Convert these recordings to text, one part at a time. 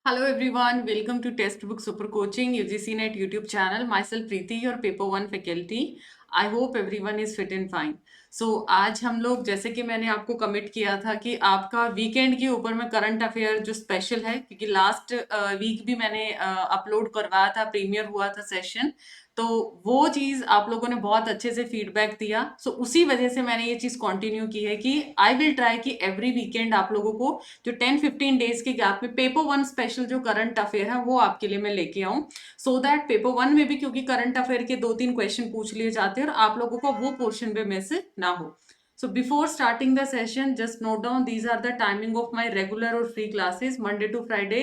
Hello everyone, welcome to Textbook Super Coaching UGC Net YouTube channel. Myself Preeti, your Paper 1 faculty. I hope everyone is fit and fine. So आज हम लोग जैसे कि मैंने आपको commit किया था कि आपका वीकेंड के ऊपर में करंट अफेयर जो स्पेशल है, क्योंकि लास्ट वीक भी मैंने अपलोड करवाया था, प्रीमियर हुआ था सेशन, तो वो चीज़ आप लोगों ने बहुत अच्छे से फीडबैक दिया। सो उसी वजह से मैंने ये चीज़ कंटिन्यू की है कि आई विल ट्राई कि एवरी वीकेंड आप लोगों को जो 10-15 डेज के गैप में पेपर वन स्पेशल जो करंट अफेयर है वो आपके लिए मैं लेके आऊं, सो दैट पेपर वन में भी, क्योंकि करंट अफेयर के 2-3 क्वेश्चन पूछ लिए जाते हैं और आप लोगों को वो पोर्शन पे मिस ना हो। So before starting the session, just note down these are the timing of my regular or free classes. Monday to Friday,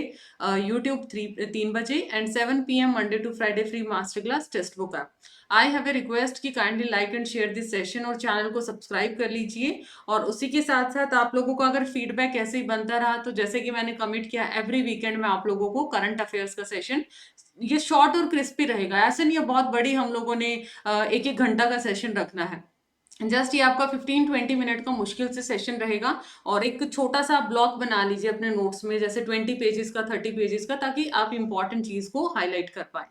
YouTube 3 बजे and 7 p.m. Monday to Friday free masterclass textbook app. I have a request कि kindly like and share this session और channel को subscribe कर लीजिए। और उसी के साथ साथ आप लोगों को अगर फीडबैक ऐसे ही बनता रहा तो जैसे कि मैंने कमिट किया, एवरी वीकेंड में आप लोगों को करंट अफेयर्स का सेशन, ये शॉर्ट और क्रिस्पी रहेगा। ऐसे नहीं है बहुत बड़ी हम लोगों ने एक एक घंटा का सेशन रखना है। जस्ट ये आपका 15-20 मिनट का मुश्किल से सेशन रहेगा। और एक छोटा सा ब्लॉक बना लीजिए अपने नोट्स में, जैसे 20 पेजेस का, 30 पेजेस का, ताकि आप इंपॉर्टेंट चीज को हाईलाइट कर पाए।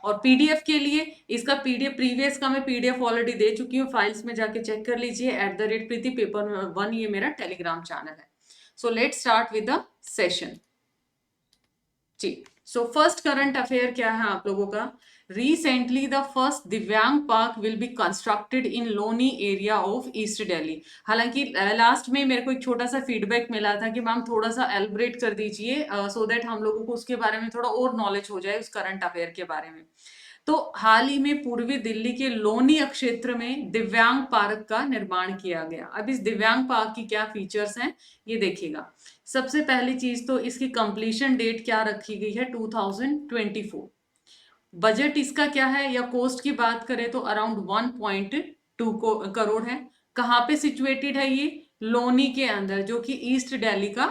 और पीडीएफ के लिए इसका पीडीएफ प्रीवियस का मैं पीडीएफ ऑलरेडी दे चुकी हूँ, फाइल्स में जाके चेक कर लीजिए। @प्रीति पेपर 1 ये मेरा टेलीग्राम चैनल है। So let start with the session जी। सो फर्स्ट करंट अफेयर क्या है आप लोगों का? रिसेंटली द फर्स्ट दिव्यांग park will be constructed in Loni area of east Delhi. हालांकि लास्ट में मेरे को एक छोटा सा फीडबैक मिला था कि मैम थोड़ा सा एलबरेट कर दीजिए, सो दैट हम लोगों को उसके बारे में थोड़ा और नॉलेज हो जाए उस करंट अफेयर के बारे में। तो हाल ही में पूर्वी दिल्ली के लोनी क्षेत्र में दिव्यांग पार्क का निर्माण किया गया। अब इस दिव्यांग पार्क की क्या फीचर्स हैं ये देखिएगा। सबसे पहली चीज तो इसकी कंप्लीशन डेट क्या रखी गई है, 2024। बजट इसका क्या है, या कॉस्ट की बात करें तो अराउंड 1.2 करोड़ है। कहाँ पे सिचुएटेड है ये? लोनी के अंदर, जो कि ईस्ट दिल्ली का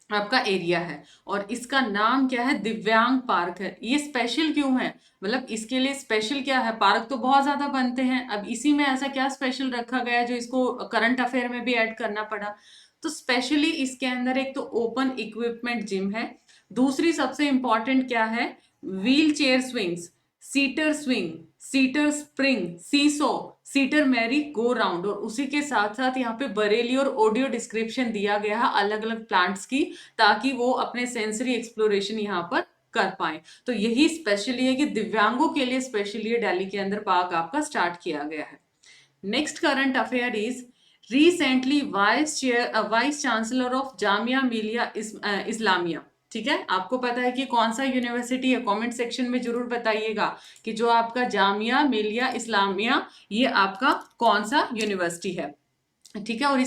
आपका एरिया है। और इसका नाम क्या है? दिव्यांग पार्क है। ये स्पेशल क्यों है? मतलब इसके लिए स्पेशल क्या है? पार्क तो बहुत ज्यादा बनते हैं, अब इसी में ऐसा क्या स्पेशल रखा गया जो इसको करंट अफेयर में भी ऐड करना पड़ा? तो स्पेशली इसके अंदर एक तो ओपन इक्विपमेंट जिम है। दूसरी सबसे इंपॉर्टेंट क्या है? Wheel chair swings, seater swing, seater spring, seesaw, seater merry go round. और उसी के साथ साथ यहाँ पे बरेली और ऑडियो डिस्क्रिप्शन दिया गया है अलग अलग प्लांट्स की, ताकि वो अपने सेंसरी एक्सप्लोरेशन यहाँ पर कर पाए। तो यही स्पेशली है कि दिव्यांगों के लिए स्पेशली दिल्ली के अंदर पार्क आपका स्टार्ट किया गया है। Next current affair is recently vice chancellor of Jamia Millia Islamia. ठीक है, आपको पता है कि कौन सा यूनिवर्सिटी है? कमेंट सेक्शन में जरूर बताइएगा कि जो आपका जामिया मिलिया इस्लामिया, ये आपका कौन सा यूनिवर्सिटी है। ठीक है, और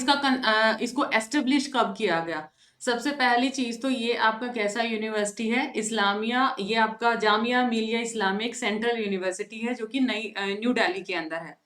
इसको एस्टेब्लिश कब किया गया? सबसे पहली चीज तो ये आपका कैसा यूनिवर्सिटी है? इस्लामिया, ये आपका Jamia Millia Islamic central university है, जो कि नई न्यू दिल्ली के अंदर है।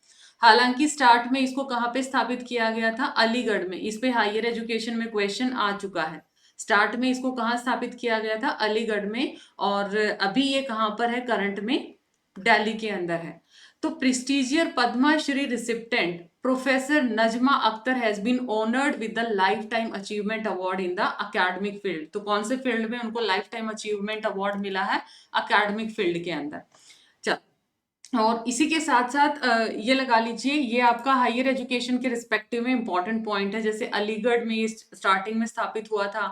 हालांकि स्टार्ट में इसको कहाँ पे स्थापित किया गया था? अलीगढ़ में। इस पे हायर एजुकेशन में क्वेश्चन आ चुका है। स्टार्ट में इसको कहाँ स्थापित किया गया था? अलीगढ़ में। और अभी ये कहाँ पर है करंट में? दिल्ली के अंदर है। तो prestigious Padma Shri recipient professor Najma Akhtar has been honoured with the life time achievement award in the academic field. तो कौन से फील्ड में उनको लाइफ टाइम अचीवमेंट अवार्ड मिला है? अकेडमिक फील्ड के अंदर। चल, और इसी के साथ साथ ये लगा लीजिए, ये आपका हायर एजुकेशन के रिस्पेक्टिव में इंपॉर्टेंट पॉइंट है। जैसे अलीगढ़ में ये स्टार्टिंग में स्थापित हुआ था,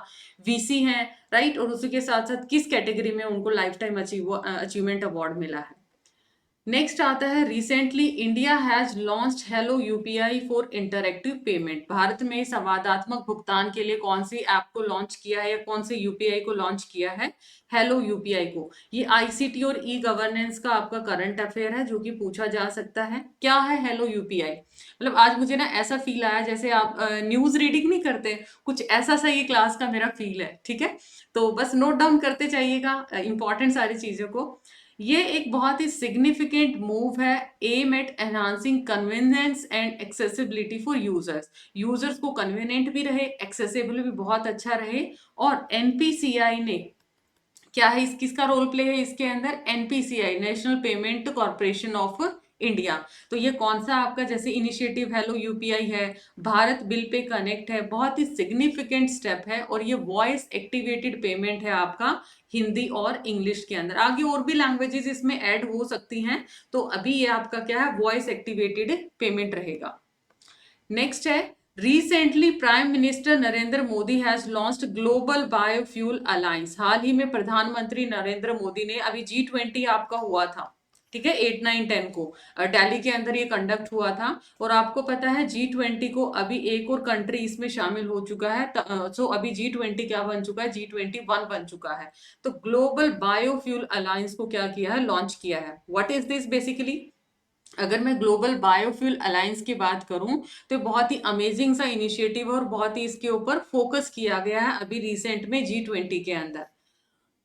वीसी है, राइट। और उसी के साथ साथ किस कैटेगरी में उनको लाइफ टाइम अचीवमेंट अवार्ड मिला है। नेक्स्ट आता है, recently India has launched hello UPI for interactive payment. Bharat में संवादात्मक भुगतान के लिए कौन सी ऐप को लॉन्च किया है, या कौन से यूपीआई को लॉन्च किया है? हेलो यूपीआई को। ये आईसीटी और ई गवर्नेंस का आपका करंट अफेयर है, जो कि पूछा जा सकता है। क्या है हेलो यूपीआई? मतलब आज मुझे ना ऐसा फील आया जैसे आप न्यूज रीडिंग नहीं करते, कुछ ऐसा सा ये क्लास का मेरा फील है। ठीक है, तो बस नोट डाउन करते जाइएगा इंपॉर्टेंट सारी चीजों को। ये एक बहुत ही सिग्निफिकेंट मूव है, aim at enhancing convenience and accessibility for users. Users को कन्वीनियंट भी रहे, एक्सेसिबल भी बहुत अच्छा रहे। और एनपीसीआई ने क्या है, किसका रोल प्ले है इसके अंदर? NPCI, national payment corporation of India. तो ये कौन सा आपका जैसे इनिशिएटिव हेलो यूपीआई है, भारत बिल पे कनेक्ट है, बहुत ही सिग्निफिकेंट स्टेप है और ये वॉइस एक्टिवेटेड पेमेंट है आपका हिंदी और इंग्लिश के अंदर। आगे और भी लैंग्वेजेस इसमें ऐड हो सकती हैं, तो अभी ये आपका क्या है, वॉइस एक्टिवेटेड पेमेंट रहेगा। नेक्स्ट है, recently prime minister Narendra Modi has launched global biofuel alliance. हाल ही में प्रधानमंत्री नरेंद्र मोदी ने, अभी G20 आपका हुआ था, ठीक है, 8, 9, 10 को दिल्ली के अंदर ये कंडक्ट हुआ था। और आपको पता है G20 को अभी एक और कंट्री इसमें शामिल हो चुका है। सो अभी G20 क्या बन चुका है, G21 बन चुका है। तो ग्लोबल बायोफ्यूल अलायंस को क्या किया है, लॉन्च किया है। What is this basically? अगर मैं ग्लोबल बायोफ्यूल अलायंस की बात करूं तो बहुत ही अमेजिंग सा इनिशिएटिव और बहुत ही इसके ऊपर फोकस किया गया है अभी रिसेंट में G20 के अंदर।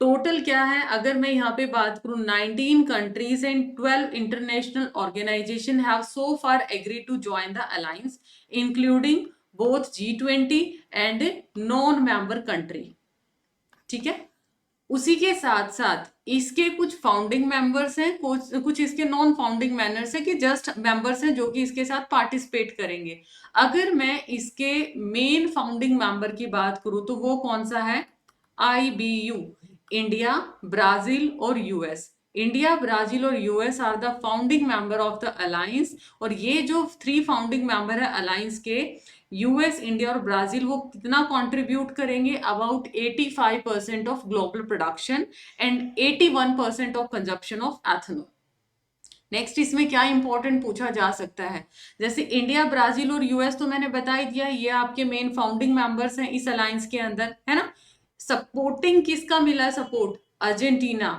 टोटल क्या है, अगर मैं यहाँ पे बात करूं, 19 countries and 12 international organization have so far agree to join the alliance, including both G20 and non member country. ठीक है, उसी के साथ साथ इसके कुछ फाउंडिंग मेंबर्स हैं, कुछ इसके नॉन फाउंडिंग मेंबर्स हैं कि जस्ट मेंबर्स हैं जो कि इसके साथ पार्टिसिपेट करेंगे। अगर मैं इसके मेन फाउंडिंग मेंबर की बात करूं तो वो कौन सा है, IBU, इंडिया, ब्राजील और यूएस। इंडिया, ब्राजील और US are the founding member of the alliance. और ये जो 3 फाउंडिंग मेंबर है अलायंस के, यूएस, इंडिया और ब्राजील, वो कितना कंट्रीब्यूट करेंगे, about 85% of global production and 81% of consumption of ethanol. Next इसमें क्या इंपॉर्टेंट पूछा जा सकता है, जैसे इंडिया, ब्राजील और यूएस तो मैंने बता ही दिया, ये आपके मेन फाउंडिंग मेंबर्स हैं इस अलायंस के अंदर, है ना। सपोर्टिंग किसका मिला support, Argentina,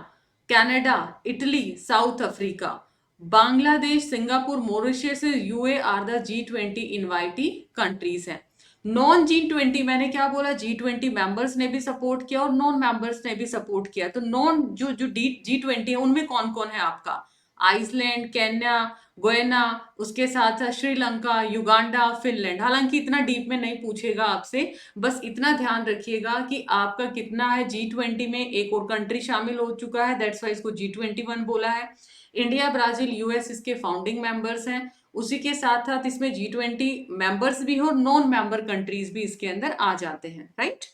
Canada, Italy, South Africa, Bangladesh, Singapore, Mauritius, UAE are the G20 invitee countries हैं। नॉन G20 मैंने क्या बोला, G20 मेंबर्स ने भी सपोर्ट किया और नॉन मेंबर्स ने भी सपोर्ट किया। तो नॉन जो जो G20 है उनमें कौन कौन है आपका, आइसलैंड, केन्या, गोयना, उसके साथ साथ श्रीलंका, युगांडा, फिनलैंड। हालांकि इतना डीप में नहीं पूछेगा आपसे, बस इतना ध्यान रखिएगा कि आपका कितना है, G20 में एक और कंट्री शामिल हो चुका है, दैट्स वाई इसको G21 बोला है। इंडिया, ब्राजील, यूएस इसके फाउंडिंग मेंबर्स हैं। उसी के साथ साथ इसमें G20 मेंबर्स भी हो, नॉन मेंबर कंट्रीज भी इसके अंदर आ जाते हैं, राइट।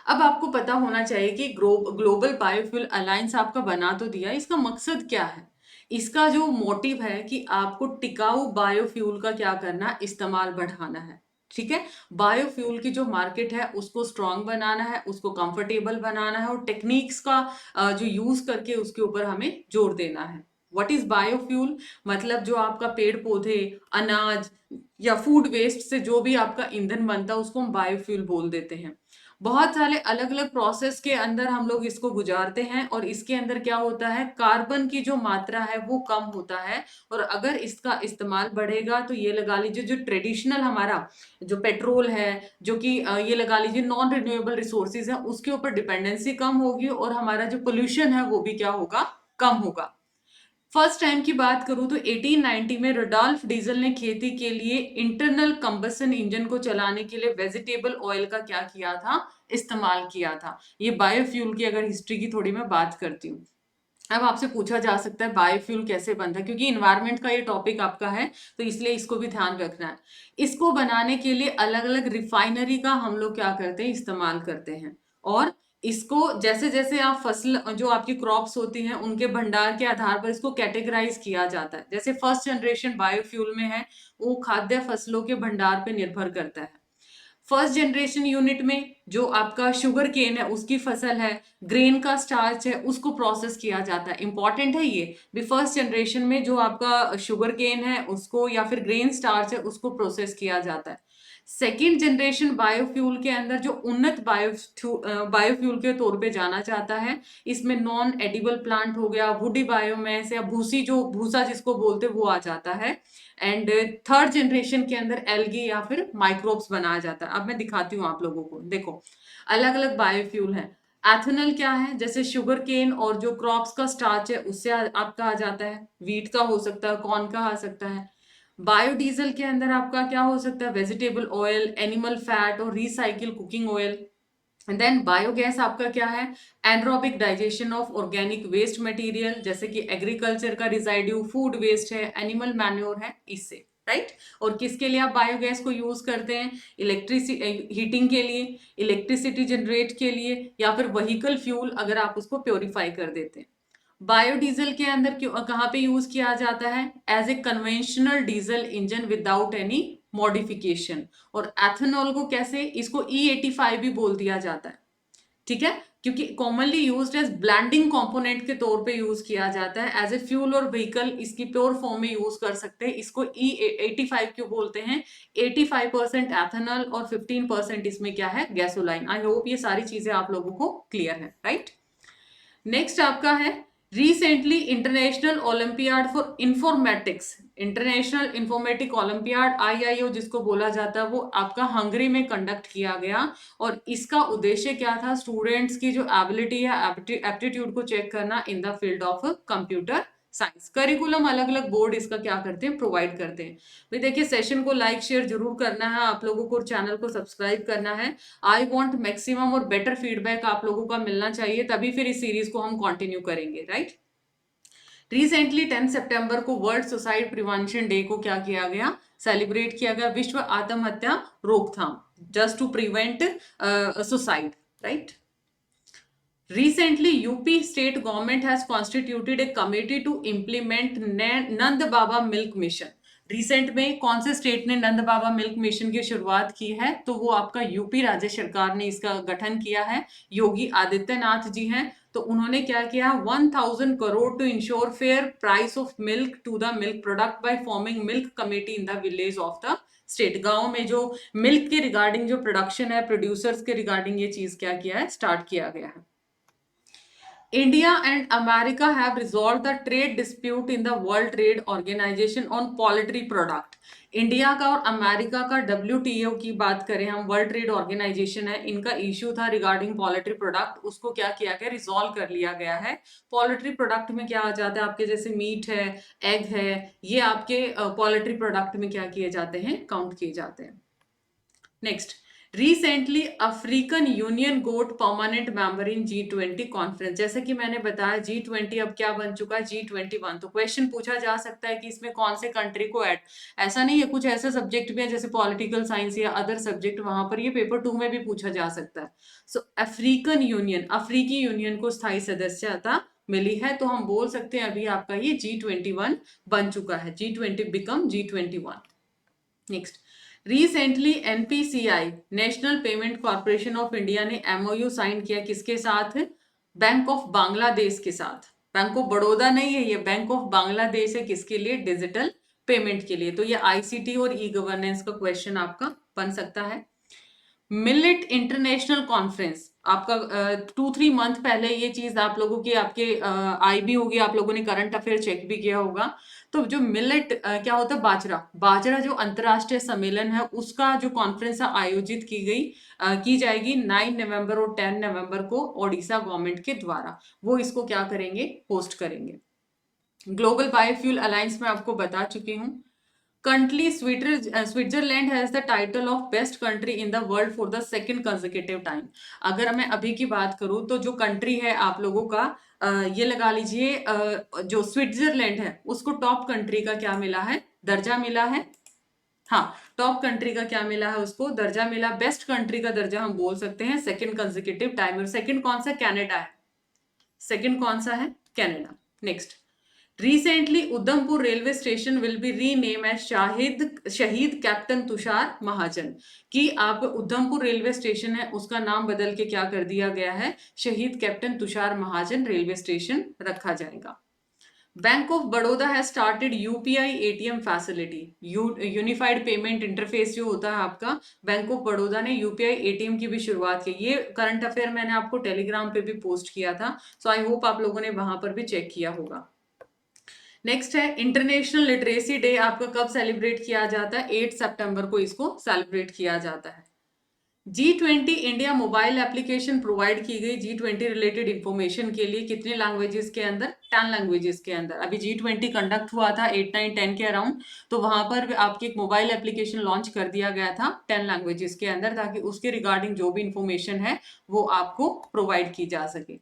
अब आपको पता होना चाहिए कि ग्लोबल बायोफ्यूल अलायंस आपका बना तो दिया, इसका मकसद क्या है। इसका जो मोटिव है कि आपको टिकाऊ बायोफ्यूल का क्या करना, इस्तेमाल बढ़ाना है। ठीक है, बायोफ्यूल की जो मार्केट है उसको स्ट्रांग बनाना है, उसको कंफर्टेबल बनाना है और टेक्निक्स का जो यूज करके उसके ऊपर हमें जोर देना है। व्हाट इज बायोफ्यूल, मतलब जो आपका पेड़ पौधे, अनाज या फूड वेस्ट से जो भी आपका ईंधन बनता है उसको हम बायोफ्यूल बोल देते हैं। बहुत सारे अलग अलग प्रोसेस के अंदर हम लोग इसको गुजारते हैं और इसके अंदर क्या होता है, कार्बन की जो मात्रा है वो कम होता है। और अगर इसका इस्तेमाल बढ़ेगा तो ये लगा लीजिए जो ट्रेडिशनल हमारा जो पेट्रोल है, जो कि ये लगा लीजिए नॉन रिन्यूएबल रिसोर्सेज है, उसके ऊपर डिपेंडेंसी कम होगी और हमारा जो पोल्यूशन है वो भी क्या होगा, कम होगा। फर्स्ट टाइम की बात करूं तो 1890 में रोडोल्फ डीजल ने खेती के लिए इंटरनल कंबसन इंजन को चलाने के लिए वेजिटेबल ऑयल का क्या किया था, इस्तेमाल किया था। ये बायोफ्यूल की अगर हिस्ट्री की थोड़ी मैं बात करती हूँ। अब आपसे पूछा जा सकता है बायोफ्यूल कैसे बनता है, क्योंकि इन्वायरमेंट का ये टॉपिक आपका है तो इसलिए इसको भी ध्यान रखना है। इसको बनाने के लिए अलग अलग रिफाइनरी का हम लोग क्या करते हैं, इस्तेमाल करते हैं। और इसको जैसे जैसे आप फसल जो आपकी क्रॉप्स होती हैं उनके भंडार के आधार पर इसको कैटेगराइज किया जाता है। जैसे फर्स्ट जनरेशन बायोफ्यूल में है वो खाद्य फसलों के भंडार पे निर्भर करता है। फर्स्ट जनरेशन यूनिट में जो आपका शुगर केन है उसकी फसल है, ग्रेन का स्टार्च है, उसको प्रोसेस किया जाता है। इंपॉर्टेंट है ये भी, फर्स्ट जनरेशन में जो आपका शुगर केन है उसको या फिर ग्रेन स्टार्च है उसको प्रोसेस किया जाता है। सेकेंड जनरेशन बायोफ्यूल के अंदर जो उन्नत बायोफ्यूल के तौर पे जाना चाहता है, इसमें नॉन एडिबल प्लांट हो गया, वुडी बायोमैस या भूसी, जो भूसा जिसको बोलते वो आ जाता है। एंड थर्ड जनरेशन के अंदर एल्गी या फिर माइक्रोब्स बनाया जाता है। अब मैं दिखाती हूँ आप लोगों को, देखो अलग अलग बायोफ्यूल है। एथेनॉल क्या है, जैसे शुगर केन और जो क्रॉप्स का स्टार्च है उससे आपका आ जाता है, वीट का हो सकता है, कॉर्न का आ सकता है। बायोडीजल के अंदर आपका क्या हो सकता है, वेजिटेबल ऑयल, एनिमल फैट और recycle cooking oil. Then biogas आपका क्या है, anaerobic digestion of organic waste material, जैसे कि एग्रीकल्चर का रिजाइड्यू, फूड वेस्ट है, एनिमल मैन्योर है, इससे, राइट। और किसके लिए आप बायोगैस को यूज करते हैं, इलेक्ट्रिसिटी हीटिंग के लिए, इलेक्ट्रिसिटी जनरेट के लिए, या फिर व्हीकल फ्यूल अगर आप उसको प्योरीफाई कर देते हैं। बायोडीजल के अंदर क्यों कहाँ पे यूज किया जाता है, as a conventional diesel engine without any modification. और एथेनॉल को कैसे, इसको E85 भी बोल दिया जाता है, ठीक है, क्योंकि commonly used as blending component के तौर पे यूज किया जाता है। एज ए फ्यूल और व्हीकल इसकी प्योर फॉर्म में यूज कर सकते हैं। इसको E85 क्यों बोलते हैं, 85% एथेनॉल और 15% इसमें क्या है, गैसोलाइन। आई होप ये सारी चीजें आप लोगों को क्लियर है, राइट। नेक्स्ट आपका है recently international olympiad for informatics, international informatic olympiad IIO जिसको बोला जाता है, वो आपका हंगरी में कंडक्ट किया गया। और इसका उद्देश्य क्या था, स्टूडेंट्स की जो एबिलिटी है, एप्टीट्यूड को चेक करना in the field of computer science. Curriculum अलग अलग बोर्ड इसका क्या करते हैं, प्रोवाइड करते हैं। भाई देखिए, सेशन को लाइक शेयर जरूर करना है आप लोगों को, चैनल को सब्सक्राइब करना है। आई वॉन्ट मैक्सिमम और बेटर फीडबैक आप लोगों का मिलना चाहिए, तभी फिर इस सीरीज को हम कंटिन्यू करेंगे, राइट। रिसेंटली 10 सितंबर को वर्ल्ड सुसाइड प्रिवेंशन डे को क्या किया गया, सेलिब्रेट किया गया, विश्व आत्महत्या रोकथाम, just to prevent suicide, right. Recently, UP state government has constituted a committee to implement Nand Baba milk mission. Recent में कौन से स्टेट ने नंद बाबा मिल्क मिशन की शुरुआत की है, तो वो आपका यूपी राज्य सरकार ने इसका गठन किया है। योगी आदित्यनाथ जी हैं, तो उन्होंने क्या किया, 1000 crore to ensure fair price of milk to the milk product by forming milk committee in the village of the state. गांव में जो मिल्क के रिगार्डिंग जो प्रोडक्शन है, प्रोड्यूसर्स के रिगार्डिंग ये चीज क्या किया है, स्टार्ट किया गया है। India and America have resolved the trade dispute in the World Trade Organization on poultry product। India का और अमेरिका का WTO की बात करें हम, वर्ल्ड ट्रेड ऑर्गेनाइजेशन है, इनका इश्यू था रिगार्डिंग पोल्ट्री प्रोडक्ट, उसको क्या किया गया, रिजॉल्व कर लिया गया है। पोल्ट्री प्रोडक्ट में क्या आ जाता है, आपके जैसे मीट है, एग है, ये आपके पोल्ट्री प्रोडक्ट में क्या किए जाते हैं, काउंट किए जाते हैं। Next, recently African Union got permanent member in G20 conference. जैसे कि मैंने बताया G20 अब क्या बन चुका है, G21। तो क्वेश्चन पूछा जा सकता है कि इसमें कौन से कंट्री को ऐड, ऐसा नहीं है, कुछ ऐसे सब्जेक्ट भी है जैसे पॉलिटिकल साइंस या अदर सब्जेक्ट, वहां पर ये पेपर 2 में भी पूछा जा सकता है। सो अफ्रीकन यूनियन, अफ्रीकी यूनियन को स्थायी सदस्यता मिली है, तो हम बोल सकते हैं अभी आपका ये G21 बन चुका है, G20 become G21। Next, recently NPCI national payment corporation of India ने MOU साइन किया, किसके साथ, बैंक ऑफ बांग्लादेश के साथ। बैंक ऑफ बड़ौदा नहीं है, ये बैंक ऑफ बांग्लादेश है, किसके लिए, डिजिटल पेमेंट के लिए। तो ये ICT और E-गवर्नेंस का क्वेश्चन आपका बन सकता है। मिलेट इंटरनेशनल कॉन्फ्रेंस आपका 2-3 मंथ पहले ये चीज आप लोगों की आपके आई भी होगी, आप लोगों ने करंट अफेयर चेक भी किया होगा। तो जो मिलेट क्या होता है, बाजरा, बाजरा जो अंतरराष्ट्रीय सम्मेलन है उसका जो कॉन्फ्रेंस आयोजित की जाएगी 9 नवंबर और 10 नवंबर को ओडिशा गवर्नमेंट के द्वारा, वो इसको क्या करेंगे, होस्ट करेंगे। ग्लोबल बायोफ्यूल अलायंस में आपको बता चुकी हूँ। Currently, Switzerland has the title of best country in the world for the second consecutive time। अगर मैं अभी की बात करूं तो जो कंट्री है आप लोगों का ये लगा लीजिए, जो स्विट्जरलैंड है उसको टॉप कंट्री का क्या मिला है, दर्जा मिला है। हाँ, टॉप कंट्री का क्या मिला है, उसको दर्जा मिला। बेस्ट कंट्री का दर्जा हम बोल सकते हैं सेकंड कंसेक्यूटिव टाइम। और सेकंड कौन सा, कनाडा है, सेकंड कौन सा है, Canada. Next, recently Udhampur railway station will be rename as Shaheed captain Tushar Mahajan. कि आप उधमपुर रेलवे स्टेशन है उसका नाम बदल के क्या कर दिया गया है, शहीद कैप्टन तुषार महाजन रेलवे स्टेशन रखा जाएगा। Bank of Baroda has started UPI ATM facility, unified payment interface जो होता है आपका, बैंक ऑफ बड़ौदा ने UPI ATM की भी शुरुआत की। ये करंट अफेयर मैंने आपको टेलीग्राम पे भी पोस्ट किया था, सो आई होप आप लोगों ने वहां पर भी चेक किया होगा। नेक्स्ट है इंटरनेशनल लिटरेसी डे, आपका कब सेलिब्रेट किया जाता है, 8 सितंबर को इसको सेलिब्रेट किया जाता है। G20 India mobile application provide की गई G20 रिलेटेड इंफॉर्मेशन के लिए कितने लैंग्वेजेस के अंदर? 10 लैंग्वेजेस के अंदर। अभी G20 कंडक्ट हुआ था 8, 9, 10 के अराउंड, तो वहां पर आपकी एक मोबाइल एप्लीकेशन लॉन्च कर दिया गया था 10 लैंग्वेजेस के अंदर, ताकि उसके रिगार्डिंग जो भी इंफॉर्मेशन है वो आपको प्रोवाइड की जा सके।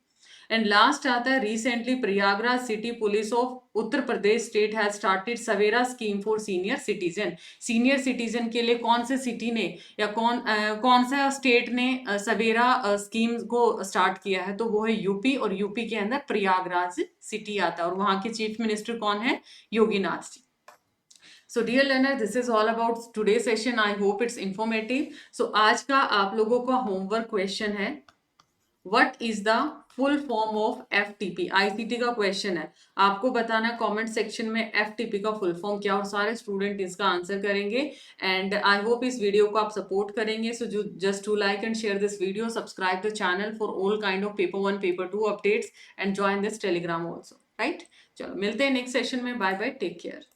एंड लास्ट आता है, recently Prayagraj city police of Uttar Pradesh state has started Savera scheme for senior citizen. Senior citizen के लिए कौन से सिटी ने या कौन सा स्टेट ने सवेरा स्कीम को स्टार्ट किया है? तो वो है यूपी, और यूपी के अंदर प्रयागराज सिटी आता है, और वहां के चीफ मिनिस्टर कौन है? Yoginath ji. So dear learner, this is all about today session. I hope it's informative. So आज का आप लोगों का होमवर्क क्वेश्चन है, what is the full form of FTP? ICT का क्वेश्चन है, आपको बताना है कमेंट सेक्शन में एफटीपी का फुल फॉर्म क्या, और सारे स्टूडेंट इसका आंसर करेंगे। एंड आई होप इस वीडियो को आप सपोर्ट करेंगे। So just to like and share this video, subscribe the channel for all kind of paper 1 paper 2 updates, and join this Telegram also, right? चलो मिलते हैं next session में। Bye bye, take care.